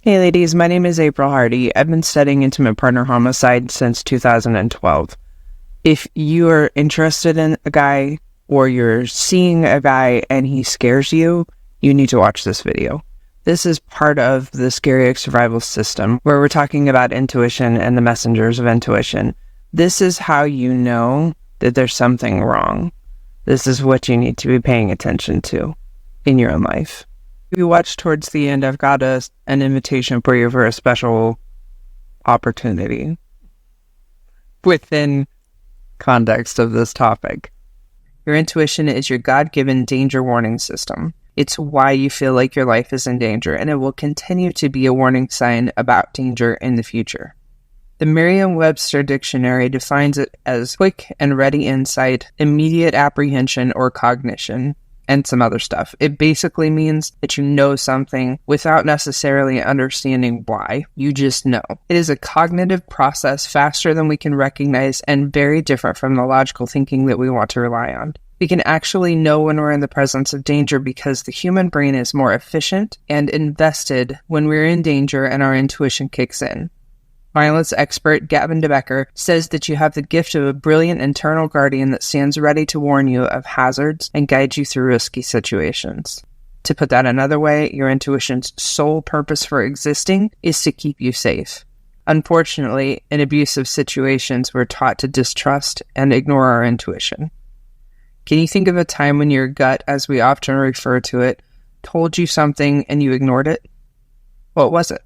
Hey ladies, my name is April Hardy. I've been studying intimate partner homicide since 2012. If you are interested in a guy or you're seeing a guy and he scares you, you need to watch this video. This is part of the Scary Survival System where we're talking about intuition and the messengers of intuition. This is how you know that there's something wrong. This is what you need to be paying attention to in your own life. If you watch towards the end, I've got an invitation for you for a special opportunity within context of this topic. Your intuition is your God-given danger warning system. It's why you feel like your life is in danger, and it will continue to be a warning sign about danger in the future. The Merriam-Webster Dictionary defines it as quick and ready insight, immediate apprehension or cognition, and some other stuff. It basically means that you know something without necessarily understanding why. You just know. It is a cognitive process faster than we can recognize and very different from the logical thinking that we want to rely on. We can actually know when we're in the presence of danger because the human brain is more efficient and invested when we're in danger and our intuition kicks in. Violence expert Gavin DeBecker says that you have the gift of a brilliant internal guardian that stands ready to warn you of hazards and guide you through risky situations. To put that another way, your intuition's sole purpose for existing is to keep you safe. Unfortunately, in abusive situations, we're taught to distrust and ignore our intuition. Can you think of a time when your gut, as we often refer to it, told you something and you ignored it? What was it?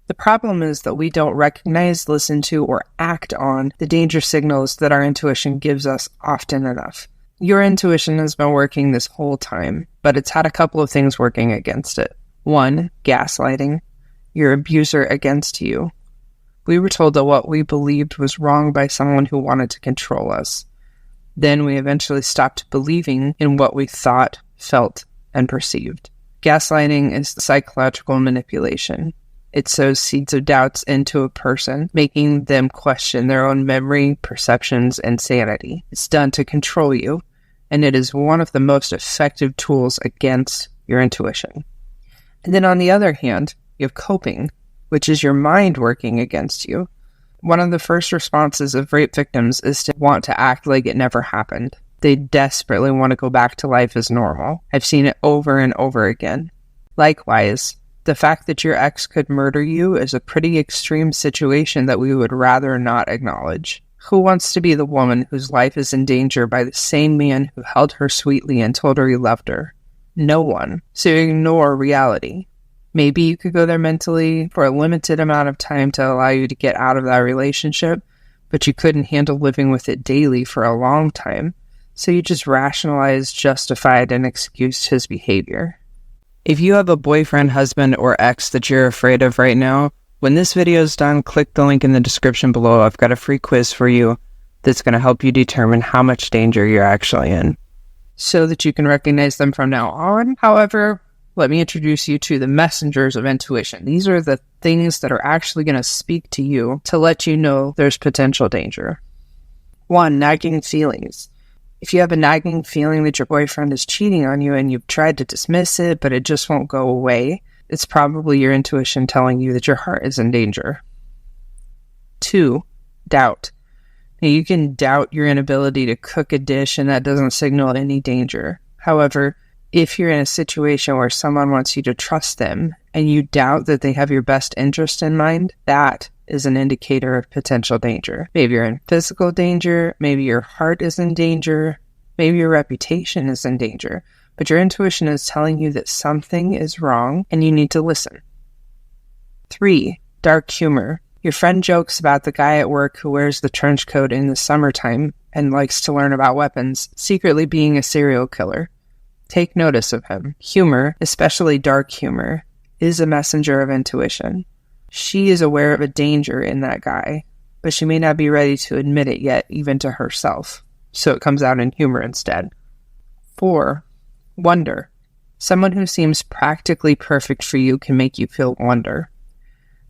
The problem is that we don't recognize, listen to, or act on the danger signals that our intuition gives us often enough. Your intuition has been working this whole time, but it's had a couple of things working against it. 1, gaslighting, your abuser against you. We were told that what we believed was wrong by someone who wanted to control us. Then we eventually stopped believing in what we thought, felt, and perceived. Gaslighting is the psychological manipulation. It sows seeds of doubts into a person, making them question their own memory, perceptions, and sanity. It's done to control you, and it is one of the most effective tools against your intuition. And then on the other hand, you have coping, which is your mind working against you. One of the first responses of rape victims is to want to act like it never happened. They desperately want to go back to life as normal. I've seen it over and over again. Likewise, the fact that your ex could murder you is a pretty extreme situation that we would rather not acknowledge. Who wants to be the woman whose life is in danger by the same man who held her sweetly and told her he loved her? No one. So you ignore reality. Maybe you could go there mentally for a limited amount of time to allow you to get out of that relationship, but you couldn't handle living with it daily for a long time, so you just rationalized, justified, and excused his behavior. If you have a boyfriend, husband, or ex that you're afraid of right now, when this video is done, click the link in the description below. I've got a free quiz for you that's going to help you determine how much danger you're actually in, so that you can recognize them from now on. However, let me introduce you to the messengers of intuition. These are the things that are actually going to speak to you to let you know there's potential danger. 1, nagging feelings. If you have a nagging feeling that your boyfriend is cheating on you and you've tried to dismiss it, but it just won't go away, it's probably your intuition telling you that your heart is in danger. 2, doubt. Now, you can doubt your inability to cook a dish and that doesn't signal any danger. However, if you're in a situation where someone wants you to trust them and you doubt that they have your best interest in mind, that is an indicator of potential danger. Maybe you're in physical danger, maybe your heart is in danger, maybe your reputation is in danger, but your intuition is telling you that something is wrong and you need to listen. 3, dark humor. Your friend jokes about the guy at work who wears the trench coat in the summertime and likes to learn about weapons, secretly being a serial killer. Take notice of him. Humor, especially dark humor, is a messenger of intuition. She is aware of a danger in that guy, but she may not be ready to admit it yet, even to herself. So it comes out in humor instead. 4, wonder. Someone who seems practically perfect for you can make you feel wonder.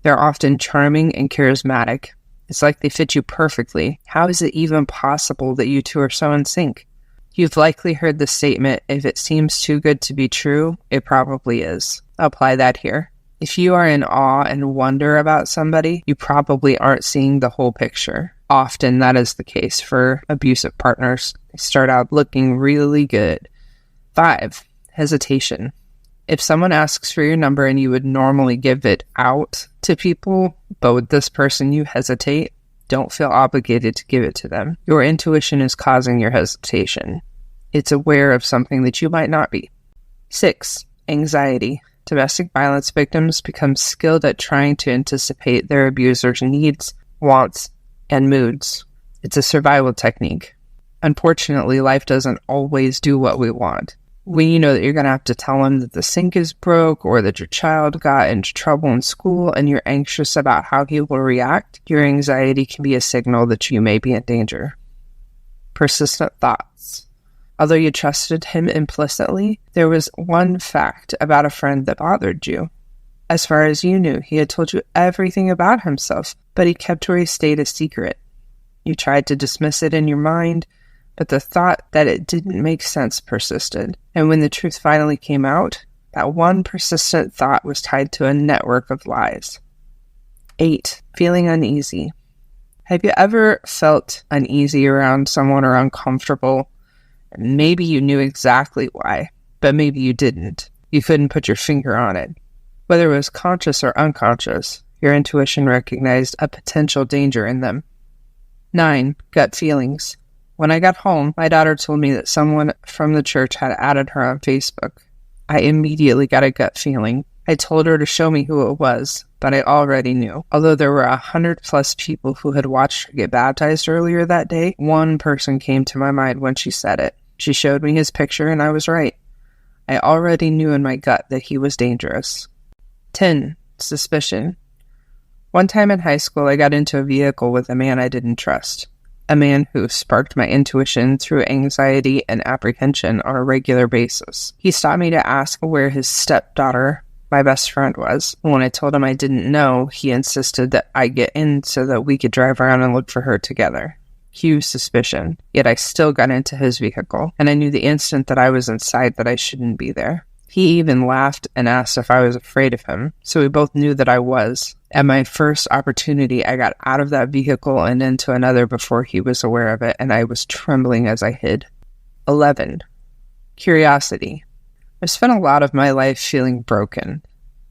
They're often charming and charismatic. It's like they fit you perfectly. How is it even possible that you two are so in sync? You've likely heard the statement, if it seems too good to be true, it probably is. Apply that here. If you are in awe and wonder about somebody, you probably aren't seeing the whole picture. Often that is the case for abusive partners. They start out looking really good. 5, hesitation. If someone asks for your number and you would normally give it out to people, but with this person you hesitate, don't feel obligated to give it to them. Your intuition is causing your hesitation. It's aware of something that you might not be. 6, anxiety. Domestic violence victims become skilled at trying to anticipate their abuser's needs, wants, and moods. It's a survival technique. Unfortunately, life doesn't always do what we want. When you know that you're going to have to tell them that the sink is broke or that your child got into trouble in school and you're anxious about how he will react, your anxiety can be a signal that you may be in danger. Persistent thoughts. Although you trusted him implicitly, there was one fact about a friend that bothered you. As far as you knew, he had told you everything about himself, but he kept where he stayed a secret. You tried to dismiss it in your mind, but the thought that it didn't make sense persisted. And when the truth finally came out, that one persistent thought was tied to a network of lies. 8, feeling uneasy. Have you ever felt uneasy around someone or uncomfortable? Maybe you knew exactly why, but maybe you didn't. You couldn't put your finger on it. Whether it was conscious or unconscious, your intuition recognized a potential danger in them. 9, gut feelings. When I got home, my daughter told me that someone from the church had added her on Facebook. I immediately got a gut feeling. I told her to show me who it was, but I already knew. Although there were 100+ people who had watched her get baptized earlier that day, one person came to my mind when she said it. She showed me his picture and I was right. I already knew in my gut that he was dangerous. 10, suspicion. One time in high school, I got into a vehicle with a man I didn't trust. A man who sparked my intuition through anxiety and apprehension on a regular basis. He stopped me to ask where his stepdaughter, my best friend, was. When I told him I didn't know, he insisted that I get in so that we could drive around and look for her together. Cue suspicion. Yet I still got into his vehicle, and I knew the instant that I was inside that I shouldn't be there. He even laughed and asked if I was afraid of him, so we both knew that I was. At my first opportunity, I got out of that vehicle and into another before he was aware of it, and I was trembling as I hid. 11. Curiosity. I've spent a lot of my life feeling broken,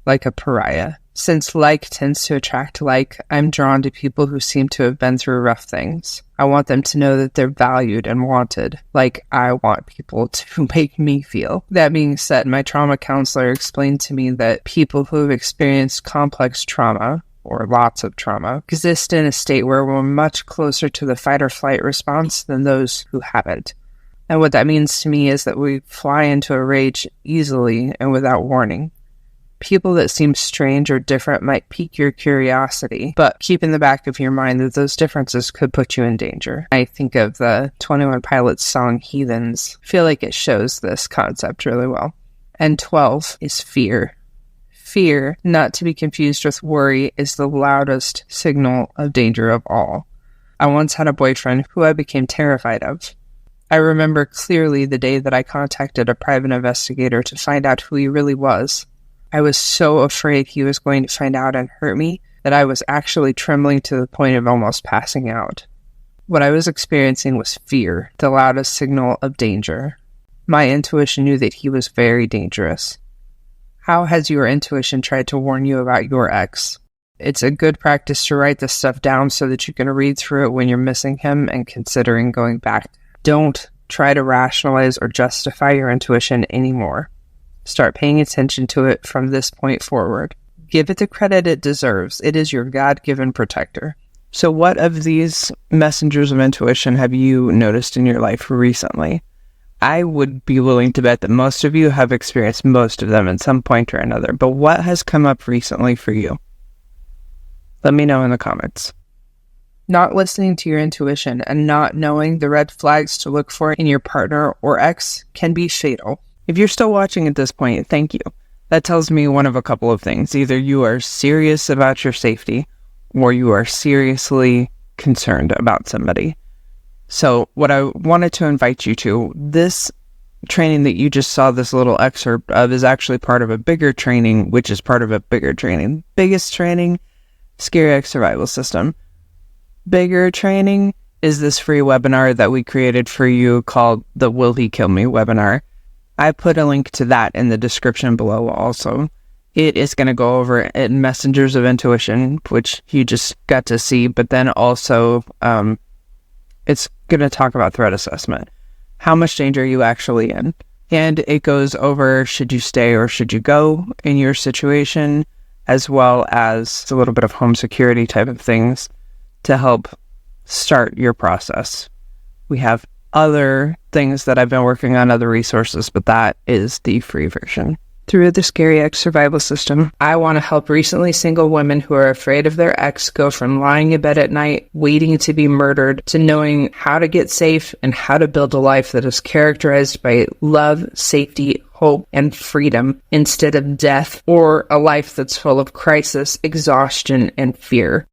like a pariah. Since like tends to attract like, I'm drawn to people who seem to have been through rough things. I want them to know that they're valued and wanted, like I want people to make me feel. That being said, my trauma counselor explained to me that people who have experienced complex trauma, or lots of trauma, exist in a state where we're much closer to the fight or flight response than those who haven't. And what that means to me is that we fly into a rage easily and without warning. People that seem strange or different might pique your curiosity, but keep in the back of your mind that those differences could put you in danger. I think of the 21 Pilots song Heathens. I feel like it shows this concept really well. And 12 is fear. Fear, not to be confused with worry, is the loudest signal of danger of all. I once had a boyfriend who I became terrified of. I remember clearly the day that I contacted a private investigator to find out who he really was. I was so afraid he was going to find out and hurt me that I was actually trembling to the point of almost passing out. What I was experiencing was fear, the loudest signal of danger. My intuition knew that he was very dangerous. How has your intuition tried to warn you about your ex? It's a good practice to write this stuff down so that you can read through it when you're missing him and considering going back. Don't try to rationalize or justify your intuition anymore. Start paying attention to it from this point forward. Give it the credit it deserves. It is your God-given protector. So what of these messengers of intuition have you noticed in your life recently? I would be willing to bet that most of you have experienced most of them at some point or another, but what has come up recently for you? Let me know in the comments. Not listening to your intuition and not knowing the red flags to look for in your partner or ex can be fatal. If you're still watching at this point, thank you. That tells me one of a couple of things. Either you are serious about your safety, or you are seriously concerned about somebody. So what I wanted to invite you to, this training that you just saw this little excerpt of is actually part of a bigger training, which is part of a bigger training. Biggest training, Scary X Survival System. Bigger training is this free webinar that we created for you called the Will He Kill Me webinar. I put a link to that in the description below also. It is going to go over Messengers of Intuition, which you just got to see, but then also it's going to talk about threat assessment. How much danger are you actually in? And it goes over should you stay or should you go in your situation, as well as a little bit of home security type of things to help start your process. We have other things that I've been working on, other resources, but that is the free version. Through the Scary X Survival System, I want to help recently single women who are afraid of their ex go from lying in bed at night, waiting to be murdered, to knowing how to get safe and how to build a life that is characterized by love, safety, hope, and freedom instead of death, or a life that's full of crisis, exhaustion, and fear.